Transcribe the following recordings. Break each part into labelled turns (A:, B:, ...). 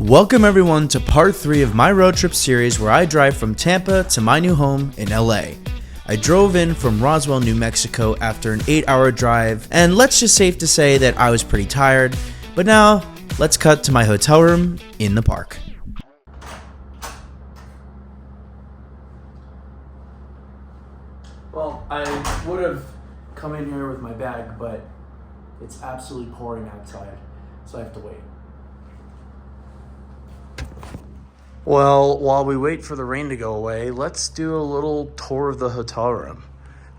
A: Welcome everyone to part 3 of my road trip series where I drive from Tampa to my new home in LA. I drove in from Roswell, New Mexico after an 8-hour drive, and let's just safe to say that I was pretty tired, but now let's cut to my hotel room in the park. Well, I would have come in here with my bag, but it's absolutely pouring outside, so I have to wait. Well, while we wait for the rain to go away, let's do a little tour of the hotel room.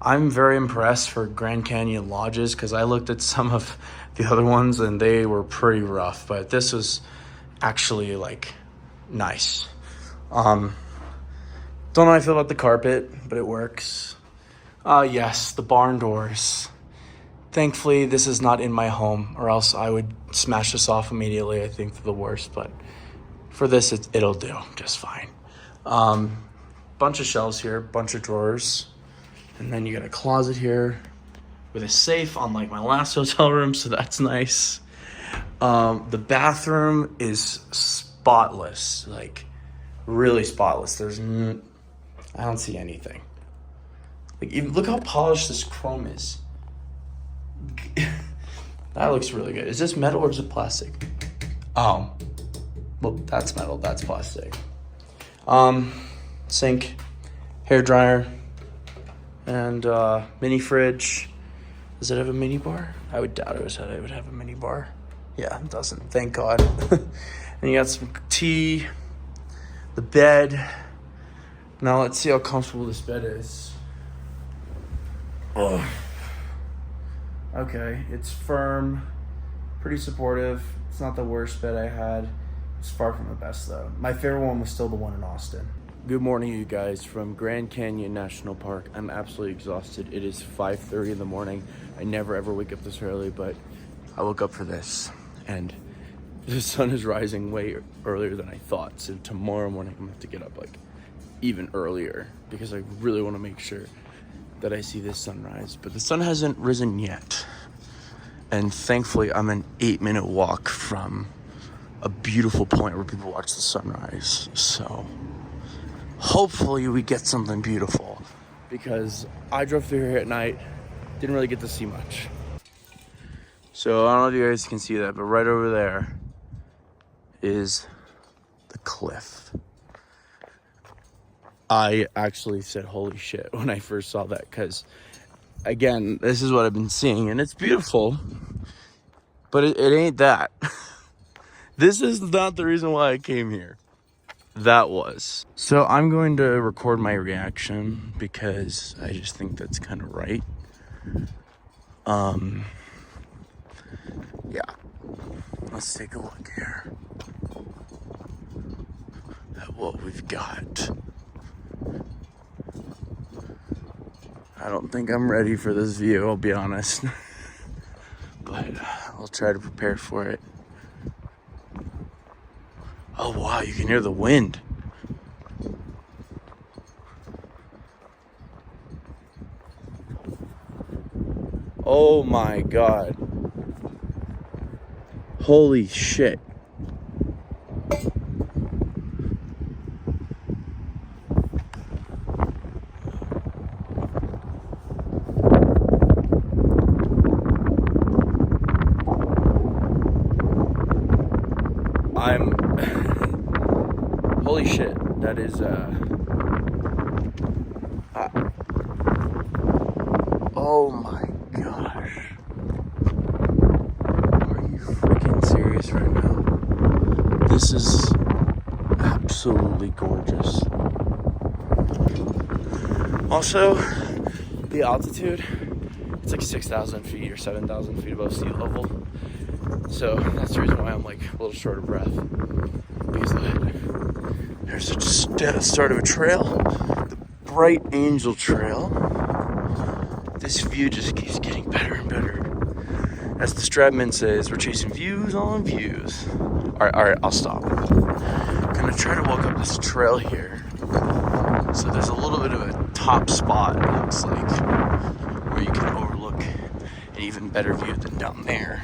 A: I'm very impressed for Grand Canyon lodges because I looked at some of the other ones and they were pretty rough, but this was actually nice. Don't know how I feel about the carpet, but it works. Yes, the barn doors. Thankfully, this is not in my home, or else I would smash this off immediately. I think they're the worst, but for this, it'll do just fine. Bunch of shelves here, bunch of drawers. And then you got a closet here with a safe, unlike my last hotel room, so that's nice. The bathroom is spotless, really spotless. I don't see anything. Look how polished this chrome is. That looks really good. Is this metal or is it plastic? Oh. Well, that's metal, that's plastic. Sink, hair dryer, and mini fridge. Does it have a mini bar? I would doubt it would have a mini bar. Yeah, it doesn't, thank God. And you got some tea, the bed. Now let's see how comfortable this bed is. Oh. Okay, it's firm, pretty supportive. It's not the worst bed I had. It's far from the best though. My favorite one was still the one in Austin.
B: Good morning, you guys, from Grand Canyon National Park. I'm absolutely exhausted. It is 5:30 in the morning. I never ever wake up this early, but I woke up for this, and the sun is rising way earlier than I thought. So tomorrow morning I'm gonna have to get up even earlier because I really want to make sure that I see this sunrise. But the sun hasn't risen yet, and thankfully I'm an 8-minute walk from a beautiful point where people watch the sunrise. So hopefully we get something beautiful, because I drove through here at night, didn't really get to see much. So I don't know if you guys can see that, but right over there is the cliff. I actually said holy shit when I first saw that, because again, this is what I've been seeing and it's beautiful, but it ain't that. This is not the reason why I came here. That was. So I'm going to record my reaction because I just think that's kind of right. Yeah. Let's take a look here at what we've got. I don't think I'm ready for this view, I'll be honest. But I'll try to prepare for it. Oh wow, you can hear the wind. Oh my God. Holy shit. Holy shit, that is, oh my gosh. Are you freaking serious right now? This is absolutely gorgeous. Also, the altitude, it's 6,000 feet or 7,000 feet above sea level. So that's the reason why I'm a little short of breath. Because there's a start of a trail, the Bright Angel Trail. This view just keeps getting better and better. As the Stradman says, we're chasing views on views. All right, I'll stop. I'm gonna try to walk up this trail here. So there's a little bit of a top spot, it looks like, where you can overlook an even better view than down there.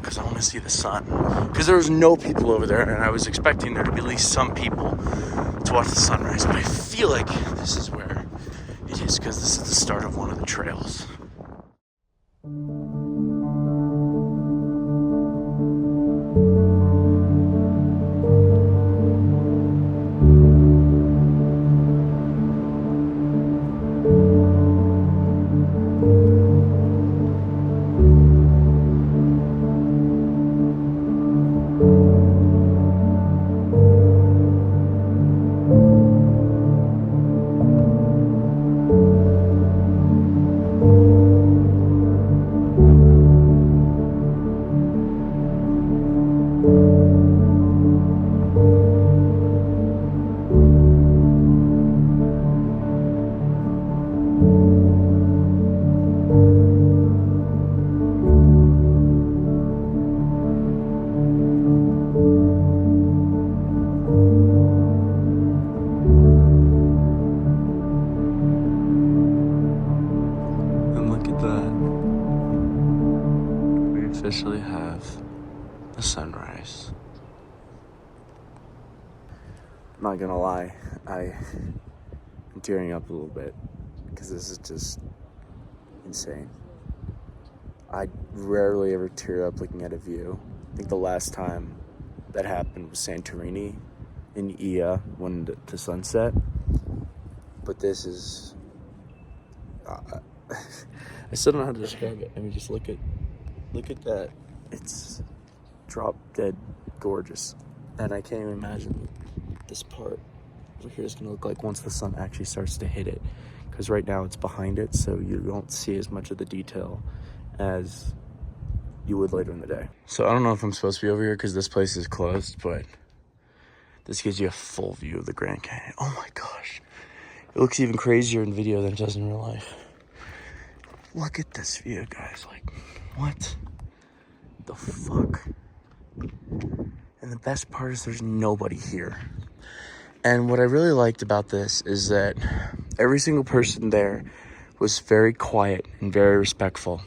A: because I want to see the sun. Because there was no people over there, and I was expecting there to be at least some people to watch the sunrise. But I feel like this is where it is, because this is the start of one of the trails. Officially have a sunrise. I'm not gonna lie, I'm tearing up a little bit because this is just insane. I rarely ever tear up looking at a view. I think the last time that happened was Santorini in Ia when the sunset. But this is, I still don't know how to describe it. I mean, just look at that. It's drop dead gorgeous. And I can't even imagine this part over here is going to look like once the sun actually starts to hit it. Because right now it's behind it, so you don't see as much of the detail as you would later in the day. So I don't know if I'm supposed to be over here because this place is closed, but this gives you a full view of the Grand Canyon. Oh my gosh. It looks even crazier in video than it does in real life. Look at this view, guys. Like, what the fuck? And the best part is there's nobody here. And what I really liked about this is that every single person there was very quiet and very respectful.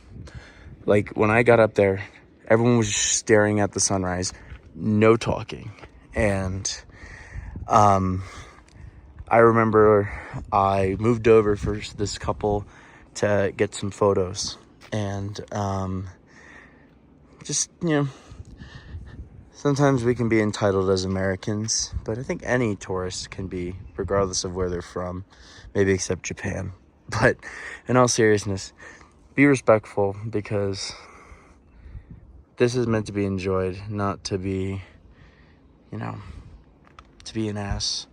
A: Like, when I got up there, everyone was just staring at the sunrise, no talking. And I remember I moved over for this couple to get some photos. And just, you know, sometimes we can be entitled as Americans, but I think any tourist can be, regardless of where they're from, maybe except Japan. But in all seriousness, be respectful, because this is meant to be enjoyed, not to be, you know, to be an ass.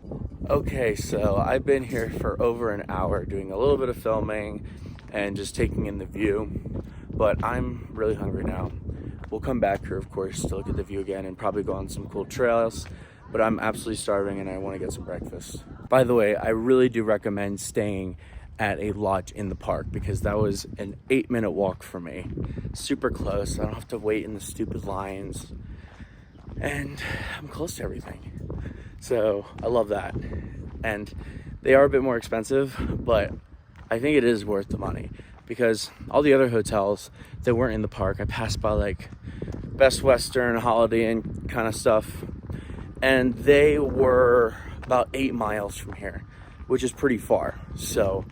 A: Okay, so I've been here for over an hour doing a little bit of filming and just taking in the view, but I'm really hungry now. We'll come back here, of course, to look at the view again and probably go on some cool trails, but I'm absolutely starving and I want to get some breakfast. By the way, I really do recommend staying at a lodge in the park, because that was an 8-minute walk for me. Super close. I don't have to wait in the stupid lines, and I'm close to everything. So I love that. And they are a bit more expensive, but I think it is worth the money, because all the other hotels that weren't in the park, I passed by like Best Western, Holiday Inn kind of stuff, and they were about 8 miles from here, which is pretty far. So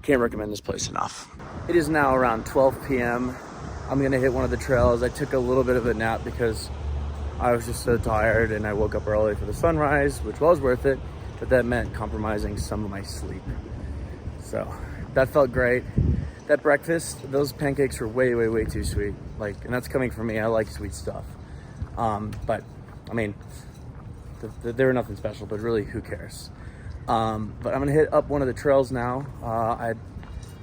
A: can't recommend this place enough. It is now around 12 p.m. I'm gonna hit one of the trails. I took a little bit of a nap because I was just so tired, and I woke up early for the sunrise, which was worth it, but that meant compromising some of my sleep. So that felt great. That breakfast, those pancakes were way, way, way too sweet. Like, and that's coming from me. I like sweet stuff. But I mean, they were nothing special, but really, who cares? But I'm gonna hit up one of the trails now. I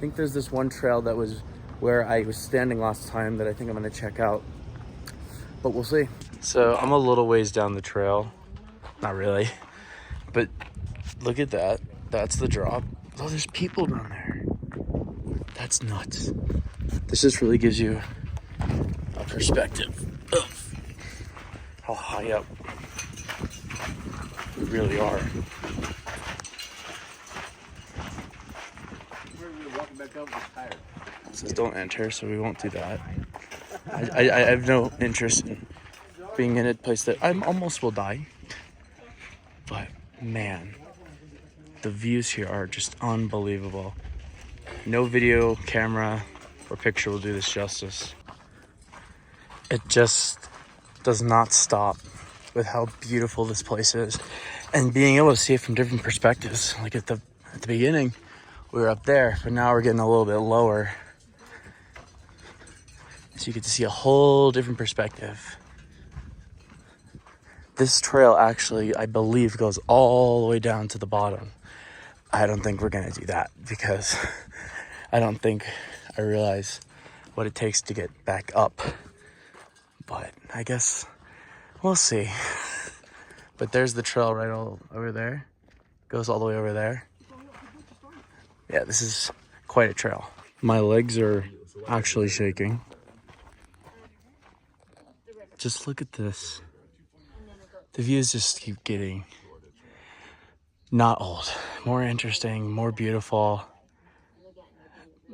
A: think there's this one trail that was where I was standing last time that I think I'm gonna check out, but we'll see. So I'm a little ways down the trail. Not really, but look at that. That's the drop. Oh, there's people down there. That's nuts. This just really gives you a perspective of how high up we really are.
C: We're walking back up, we're tired.
A: It says don't enter, so we won't do that. I have no interest in being in a place that I almost will die. But man, the views here are just unbelievable. No video, camera, or picture will do this justice. It just does not stop with how beautiful this place is. And being able to see it from different perspectives. Like at the beginning, we were up there, but now we're getting a little bit lower. So you get to see a whole different perspective. This trail actually, I believe, goes all the way down to the bottom. I don't think we're gonna do that because I don't think I realize what it takes to get back up. But I guess we'll see. But there's the trail right all over there. Goes all the way over there. Yeah, this is quite a trail. My legs are actually shaking. Just look at this. The views just keep getting not old, more interesting, more beautiful.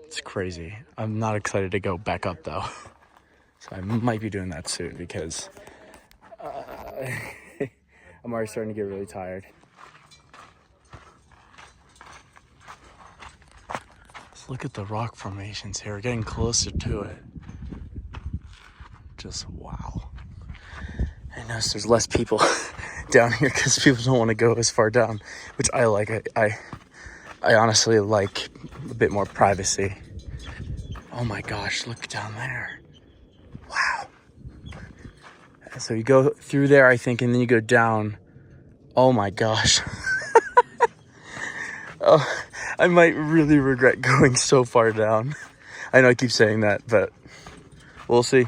A: It's crazy. I'm not excited to go back up though. So I might be doing that soon because I'm already starting to get really tired. Just look at the rock formations here. We're getting closer to it. Just wow. I notice there's less people down here because people don't want to go as far down, which I like. I honestly like a bit more privacy. Oh my gosh, look down there. Wow. So you go through there, I think, and then you go down. Oh my gosh. Oh, I might really regret going so far down. I know I keep saying that, but we'll see.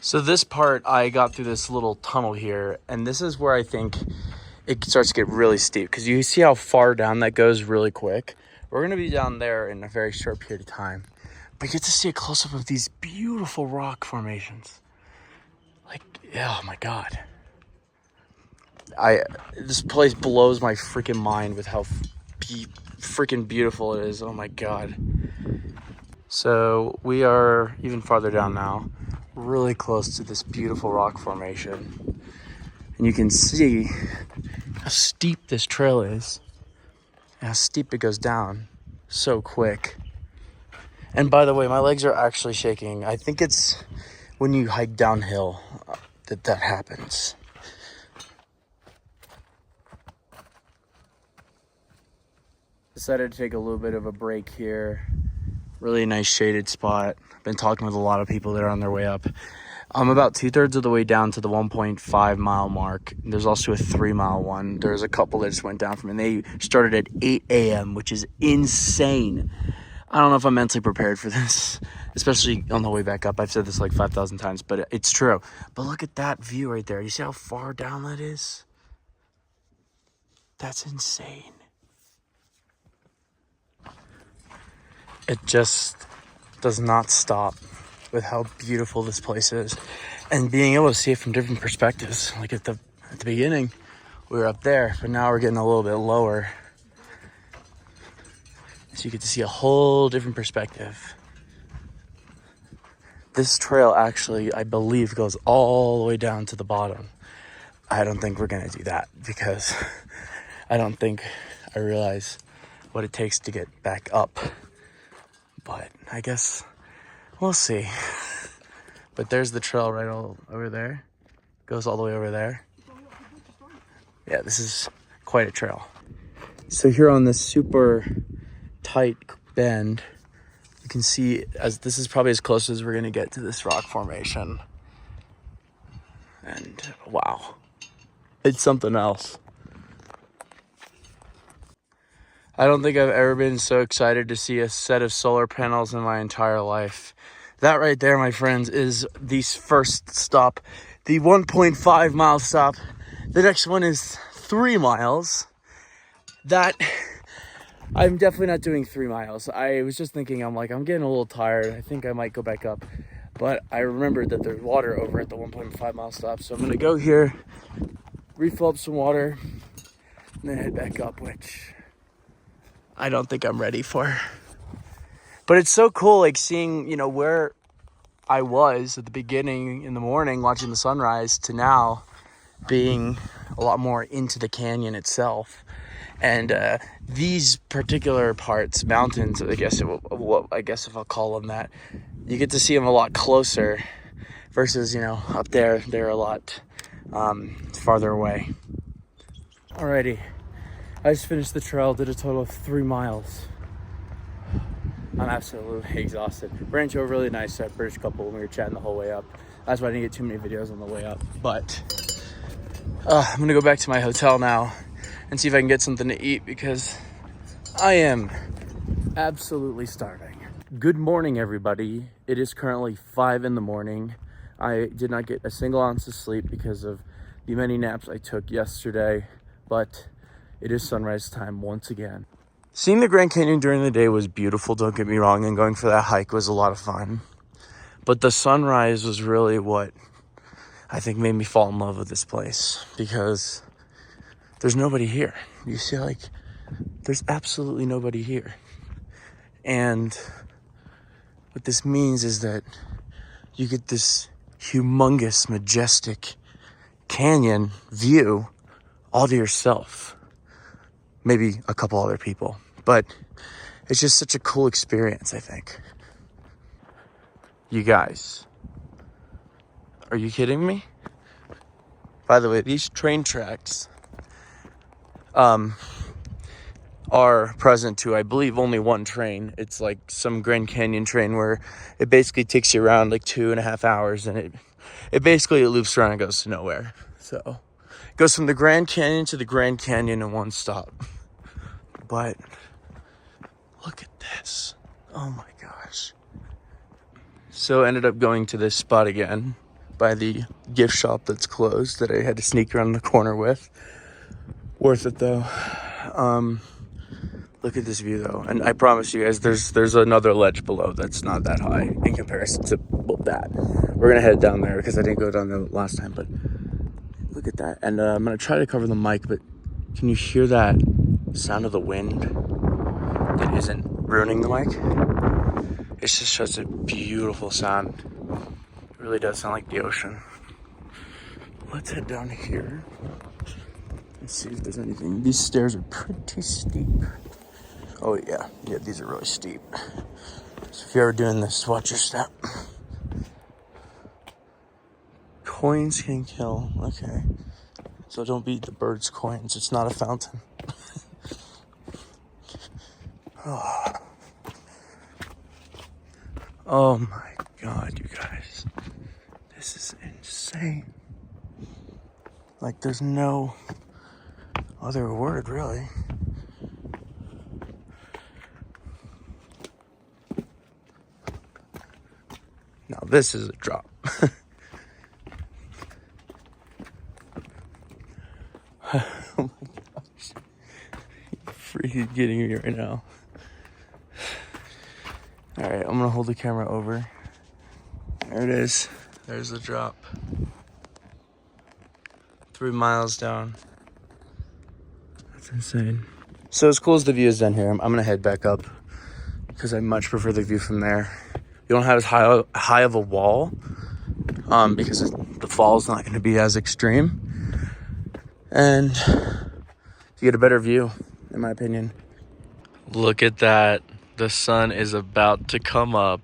A: So this part, I got through this little tunnel here, and this is where I think it starts to get really steep because you see how far down that goes really quick. We're going to be down there in a very short period of time, but you get to see a close-up of these beautiful rock formations. Like, oh my God. This place blows my freaking mind with how freaking beautiful it is. Oh my God. So we are even farther down now, really close to this beautiful rock formation. And you can see how steep this trail is and how steep it goes down so quick. And by the way, my legs are actually shaking. I think it's when you hike downhill that happens. Decided to take a little bit of a break here. Really nice shaded spot. Been talking with a lot of people that are on their way up. I'm about 2/3 of the way down to the 1.5 mile mark. There's also a 3 mile one. There's a couple that just went down from, and they started at 8 a.m., which is insane. I don't know if I'm mentally prepared for this, especially on the way back up. I've said this like 5,000 times, but it's true. But look at that view right there. You see how far down that is? That's insane. It just does not stop with how beautiful this place is. And being able to see it from different perspectives. Like at the beginning, we were up there, but now we're getting a little bit lower. So you get to see a whole different perspective. This trail actually, I believe, goes all the way down to the bottom. I don't think we're gonna do that because I don't think I realize what it takes to get back up. But I guess we'll see. But there's the trail right all over there. Goes all the way over there. Yeah, this is quite a trail. So here on this super tight bend, you can see, as this is probably as close as we're gonna get to this rock formation. And wow, it's something else. I don't think I've ever been so excited to see a set of solar panels in my entire life. That right there, my friends, is the first stop, the 1.5 mile stop. The next one is 3 miles. That, I'm definitely not doing 3 miles. I was just thinking, I'm getting a little tired. I think I might go back up. But I remembered that there's water over at the 1.5 mile stop. So I'm gonna go here, refill up some water, and then head back up, which I don't think I'm ready for. But it's so cool, like seeing, where I was at the beginning in the morning watching the sunrise to now being a lot more into the canyon itself. And these particular parts, mountains, I guess if I'll call them that, you get to see them a lot closer versus, up there, they're a lot farther away. Alrighty, I just finished the trail, did a total of 3 miles. I'm absolutely exhausted. Ran into a really nice British couple when we were chatting the whole way up. That's why I didn't get too many videos on the way up. But I'm gonna go back to my hotel now and see if I can get something to eat because I am absolutely starving. Good morning, everybody. It is currently 5 in the morning. I did not get a single ounce of sleep because of the many naps I took yesterday, but it is sunrise time once again. Seeing the Grand Canyon during the day was beautiful, don't get me wrong, and going for that hike was a lot of fun. But the sunrise was really what I think made me fall in love with this place because there's nobody here. You see, there's absolutely nobody here. And what this means is that you get this humongous, majestic canyon view all to yourself. Maybe a couple other people, but it's just such a cool experience, I think. You guys, are you kidding me? By the way, these train tracks are present to, I believe, only one train. It's like some Grand Canyon train where it basically takes you around like 2.5 hours, and it basically loops around and goes to nowhere. So it goes from the Grand Canyon to the Grand Canyon in one stop. But look at this. Oh my gosh. So I ended up going to this spot again by the gift shop that's closed that I had to sneak around the corner with. Worth it though. Look at this view though. And I promise you guys, there's another ledge below that's not that high in comparison to that. We're gonna head down there because I didn't go down there last time, but look at that. And I'm gonna try to cover the mic, but can you hear that sound of the wind that isn't ruining the mic? It's just such a beautiful sound. It really does sound like the ocean. Let's head down here. Let's see if there's anything. These stairs are pretty steep. Oh yeah, these are really steep. So if you're ever doing this, watch your step. Coins can kill, okay. So don't beat the bird's coins, it's not a fountain. Oh my God, you guys. This is insane. Like, there's no other word, really. Now, this is a drop. Oh my gosh. You're freaking kidding me right now. Alright, I'm gonna hold the camera over. There it is. There's the drop. 3 miles down. That's insane. So as cool as the view is down here, I'm gonna head back up because I much prefer the view from there. You don't have as high of a wall because the fall's not gonna be as extreme. And you get a better view, in my opinion. Look at that. The sun is about to come up.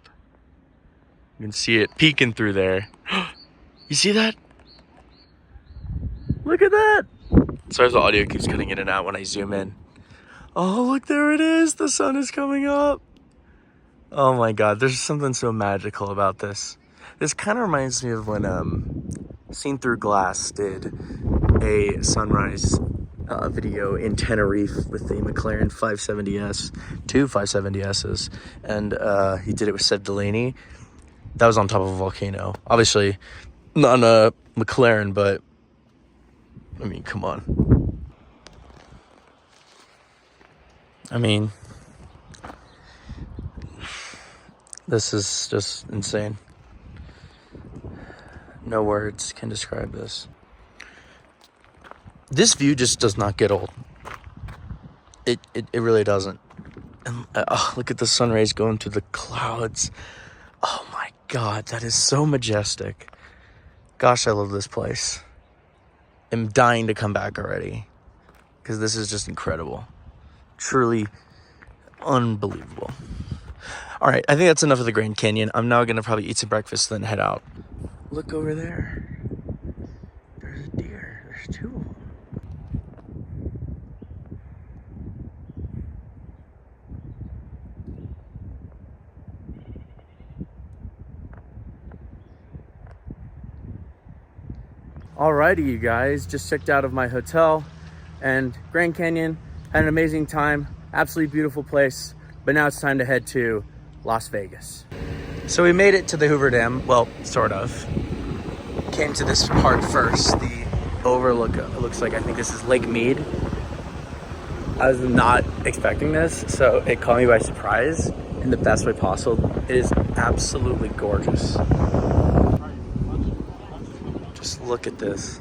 A: You can see it peeking through there. You see that? Look at that. Sorry if the audio keeps cutting in and out when I zoom in. Oh, look, there it is. The sun is coming up. Oh my God, there's something so magical about this. This kind of reminds me of when Seen Through Glass did a sunrise video in Tenerife with the McLaren 570S, 2 570Ss, and he did it with Seb Delaney. That was on top of a volcano. Obviously, not a McLaren, but I mean, come on. I mean, this is just insane. No words can describe this. This view just does not get old. It really doesn't. And, look at the sun rays going through the clouds. Oh my God, that is so majestic. Gosh, I love this place. I'm dying to come back already because this is just incredible. Truly unbelievable. All right, I think that's enough of the Grand Canyon. I'm now going to probably eat some breakfast, then head out. Look over there. There's a deer. There's two of them. Alrighty, you guys, just checked out of my hotel and Grand Canyon. Had an amazing time, absolutely beautiful place, but now it's time to head to Las Vegas. So we made it to the Hoover Dam, well, sort of. Came to this part first, the overlook. It looks like, I think this is Lake Mead. I was not expecting this, so it caught me by surprise in the best way possible. It is absolutely gorgeous. Just look at this.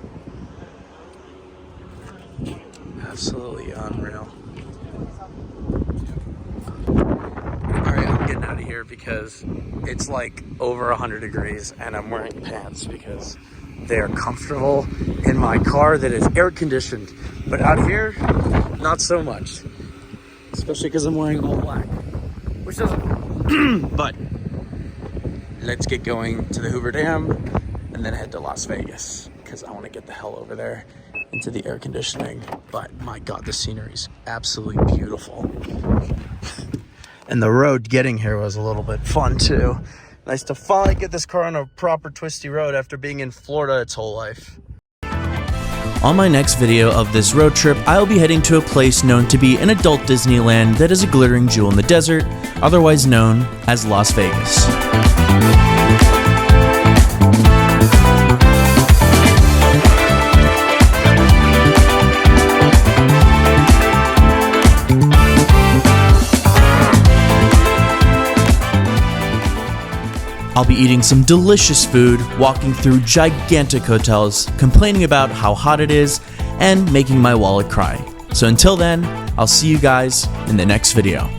A: Absolutely unreal. Alright, I'm getting out of here because it's like over 100 degrees and I'm wearing pants because they're comfortable in my car that is air conditioned. But out here, not so much. Especially because I'm wearing all black. Which doesn't... But let's get going to the Hoover Dam and then head to Las Vegas because I want to get the hell over there into the air conditioning. But my God, the scenery is absolutely beautiful. And the road getting here was a little bit fun too. Nice to finally get this car on a proper twisty road after being in Florida its whole life.
C: On my next video of this road trip, I'll be heading to a place known to be an adult Disneyland that is a glittering jewel in the desert, otherwise known as Las Vegas. I'll be eating some delicious food, walking through gigantic hotels, complaining about how hot it is, and making my wallet cry. So until then, I'll see you guys in the next video.